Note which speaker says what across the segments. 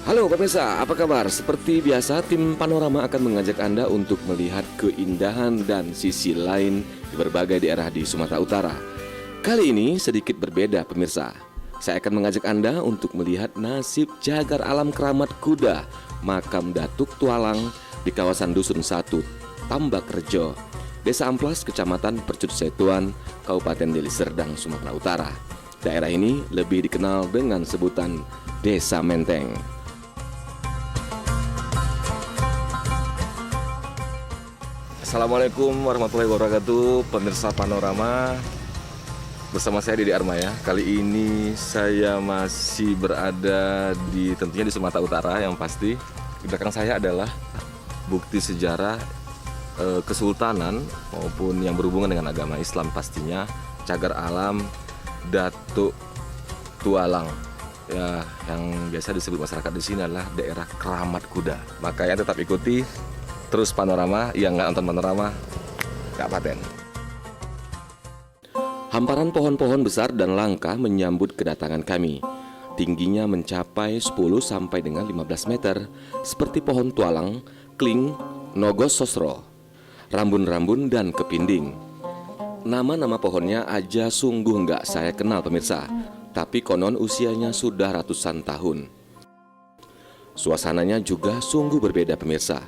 Speaker 1: Halo pemirsa, apa kabar? Seperti biasa, tim Panorama akan mengajak Anda untuk melihat keindahan dan sisi lain di berbagai daerah di Sumatera Utara. Kali ini sedikit berbeda pemirsa. Saya akan mengajak Anda untuk melihat nasib cagar alam Keramat Kuda, makam Datuk Tualang di kawasan Dusun 1, Tambak Rejo, Desa Amplas, Kecamatan Percut Setuan, Kabupaten Deli Serdang, Sumatera Utara. Daerah ini lebih dikenal dengan sebutan Desa Menteng. Assalamualaikum warahmatullahi wabarakatuh, pemirsa Panorama. Bersama saya Didi Armaya. Kali ini saya masih berada tentunya di Sumatera Utara yang pasti. Di belakang saya adalah bukti sejarah kesultanan maupun yang berhubungan dengan agama Islam pastinya, cagar alam Datuk Tualang. Ya, yang biasa disebut masyarakat di sini adalah daerah Keramat Kuda. Makanya tetap ikuti terus Panorama, yang nggak nonton Panorama nggak paten. Hamparan pohon-pohon besar dan langka menyambut kedatangan kami. Tingginya mencapai 10 sampai dengan 15 meter, seperti pohon tualang, kling, nogos sosro, rambun-rambun dan kepinding. Nama-nama pohonnya aja sungguh nggak saya kenal pemirsa, tapi konon usianya sudah ratusan tahun. Suasananya juga sungguh berbeda pemirsa,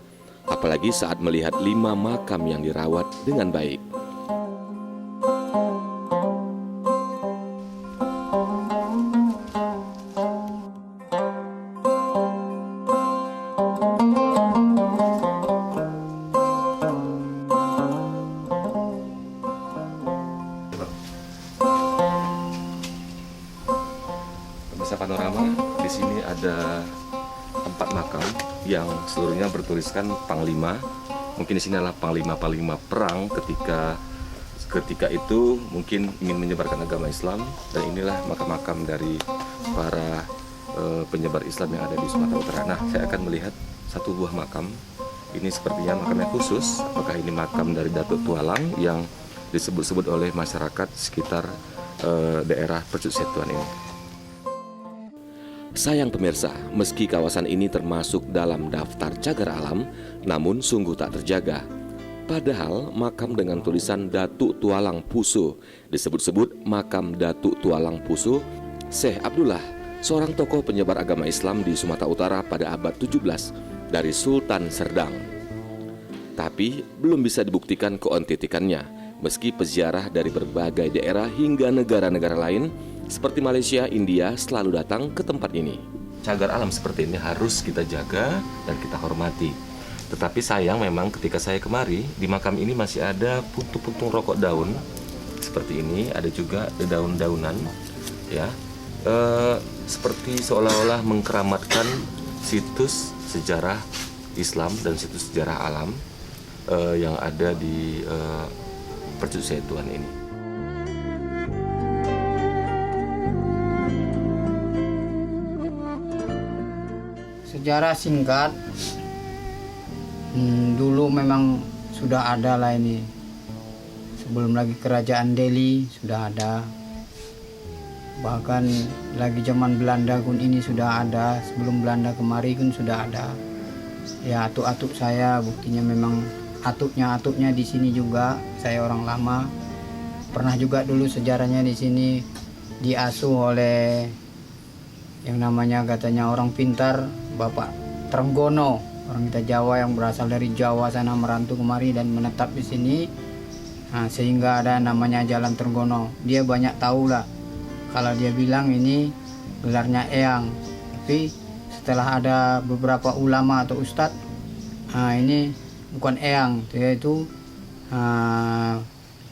Speaker 1: apalagi saat melihat 5 makam yang dirawat dengan baik. Pemirsa Panorama, di sini ada 4 makam yang seluruhnya bertuliskan Panglima. Mungkin di sini adalah Panglima perang ketika itu mungkin ingin menyebarkan agama Islam, dan inilah makam-makam dari para penyebar Islam yang ada di Sumatera Utara. Nah, saya akan melihat satu buah makam. Ini sepertinya makamnya khusus. Apakah ini makam dari Datuk Tualang yang disebut-sebut oleh masyarakat sekitar daerah Percut Setuan ini? Sayang pemirsa, meski kawasan ini termasuk dalam daftar cagar alam, namun sungguh tak terjaga. Padahal makam dengan tulisan Datuk Tualang Puso, disebut-sebut makam Datuk Tualang Puso, Syekh Abdullah, seorang tokoh penyebar agama Islam di Sumatera Utara pada abad 17 dari Sultan Serdang. Tapi belum bisa dibuktikan keautentikannya, meski peziarah dari berbagai daerah hingga negara-negara lain seperti Malaysia, India selalu datang ke tempat ini. Cagar alam seperti ini harus kita jaga dan kita hormati. Tetapi sayang memang ketika saya kemari, di makam ini masih ada puntung-puntung rokok daun seperti ini, ada juga daun-daunan, ya, seperti seolah-olah mengkeramatkan situs sejarah Islam dan situs sejarah alam yang ada di Percut Setuan ini.
Speaker 2: Sejarah singkat, dulu memang sudah ada lah ini. Sebelum lagi kerajaan Delhi sudah ada. Bahkan lagi zaman Belanda pun ini sudah ada. Sebelum Belanda kemari pun sudah ada. Ya, atuk-atuk saya buktinya memang atuknya di sini juga. Saya orang lama. Pernah juga dulu sejarahnya di sini diasuh oleh yang namanya katanya orang pintar, Bapak Trenggono, orang kita Jawa yang berasal dari Jawa sana merantau kemari dan menetap di sini. Nah, sehingga ada namanya Jalan Trenggono. Dia banyak tahu lah. Kalau dia bilang ini gelarnya Eyang. Tapi setelah ada beberapa ulama atau ustadz, ini bukan Eyang, dia itu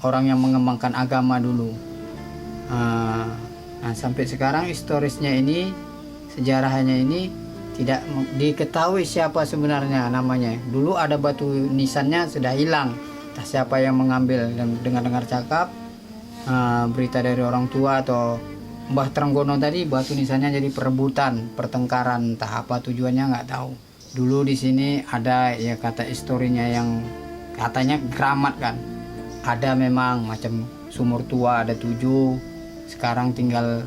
Speaker 2: orang yang mengembangkan agama dulu. Nah, sampai sekarang historisnya ini, sejarahnya ini tidak diketahui siapa sebenarnya namanya. Dulu ada batu nisannya sudah hilang, entah siapa yang mengambil. Dan dengar-dengar cakap berita dari orang tua atau Mbah Trenggono tadi, batu nisannya jadi perebutan, pertengkaran, entah apa tujuannya nggak tahu. Dulu di sini ada ya kata historinya yang katanya keramat kan. Ada memang macam sumur tua ada 7, sekarang tinggal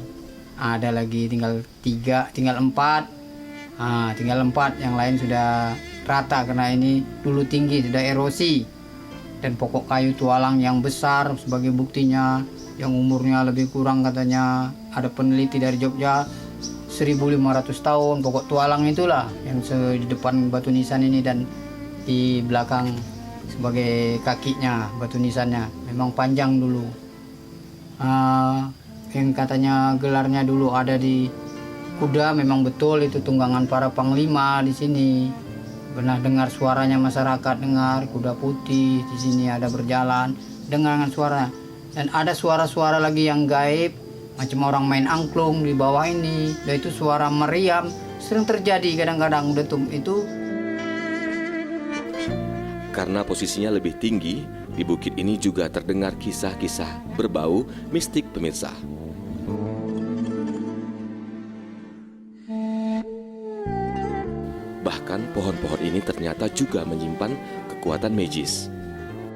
Speaker 2: ada lagi tinggal 3, tinggal 4. Tinggal 4, yang lain sudah rata karena ini dulu tinggi, sudah erosi. Dan pokok kayu tualang yang besar sebagai buktinya, yang umurnya lebih kurang katanya ada peneliti dari Jogja 1500 tahun. Pokok tualang itulah yang di depan batu nisan ini dan di belakang sebagai kakinya batu nisannya. Memang panjang dulu. Yang katanya gelarnya dulu ada di kuda, memang betul itu tunggangan para panglima di sini. Pernah dengar suaranya masyarakat, dengar kuda putih di sini ada berjalan, dengar suara. Dan ada suara-suara lagi yang gaib, macam orang main angklung di bawah ini. Dan itu suara meriam, sering terjadi kadang-kadang itu.
Speaker 1: Karena posisinya lebih tinggi, di bukit ini juga terdengar kisah-kisah berbau mistik pemirsa. Bahkan pohon-pohon ini ternyata juga menyimpan kekuatan magis.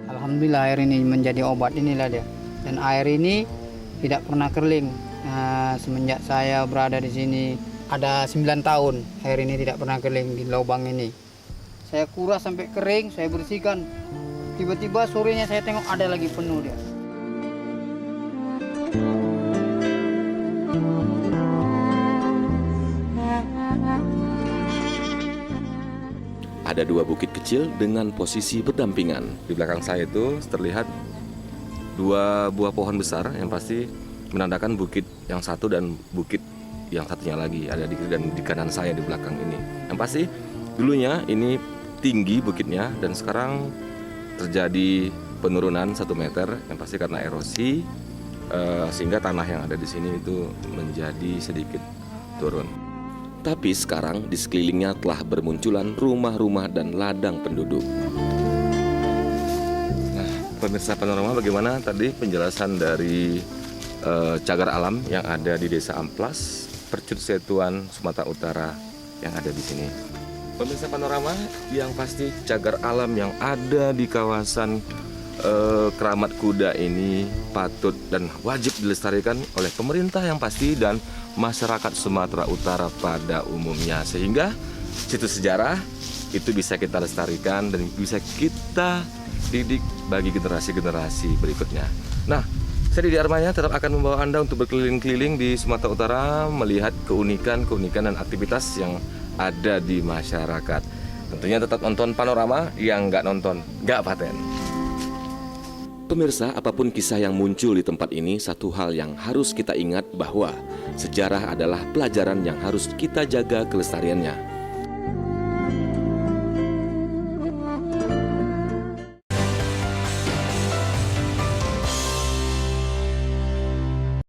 Speaker 2: Alhamdulillah air ini menjadi obat inilah dia. Dan air ini tidak pernah kering. Semenjak saya berada di sini ada 9 tahun air ini tidak pernah kering di lubang ini. Saya kuras sampai kering, saya bersihkan. Tiba-tiba sorenya saya tengok ada lagi penuh dia.
Speaker 1: Ada 2 bukit kecil dengan posisi berdampingan. Di belakang saya itu terlihat 2 buah pohon besar yang pasti menandakan bukit yang satu dan bukit yang satunya lagi ada di kiri dan di kanan saya di belakang ini. Yang pasti dulunya ini tinggi bukitnya dan sekarang terjadi penurunan 1 meter yang pasti karena erosi sehingga tanah yang ada di sini itu menjadi sedikit turun. Tapi sekarang di sekelilingnya telah bermunculan rumah-rumah dan ladang penduduk. Nah, pemirsa Panorama, bagaimana tadi penjelasan dari cagar alam yang ada di Desa Amplas, Percut Setuan, Sumatera Utara yang ada di sini. Pemirsa Panorama, yang pasti cagar alam yang ada di kawasan Keramat Kuda ini patut dan wajib dilestarikan oleh pemerintah yang pasti dan masyarakat Sumatera Utara pada umumnya, sehingga situs sejarah itu bisa kita lestarikan dan bisa kita didik bagi generasi-generasi berikutnya. Nah, saya Didi Armanya tetap akan membawa Anda untuk berkeliling-keliling di Sumatera Utara melihat keunikan dan aktivitas yang ada di masyarakat. Tentunya tetap nonton Panorama, yang nggak nonton nggak paten. Pemirsa, apapun kisah yang muncul di tempat ini, satu hal yang harus kita ingat bahwa sejarah adalah pelajaran yang harus kita jaga kelestariannya.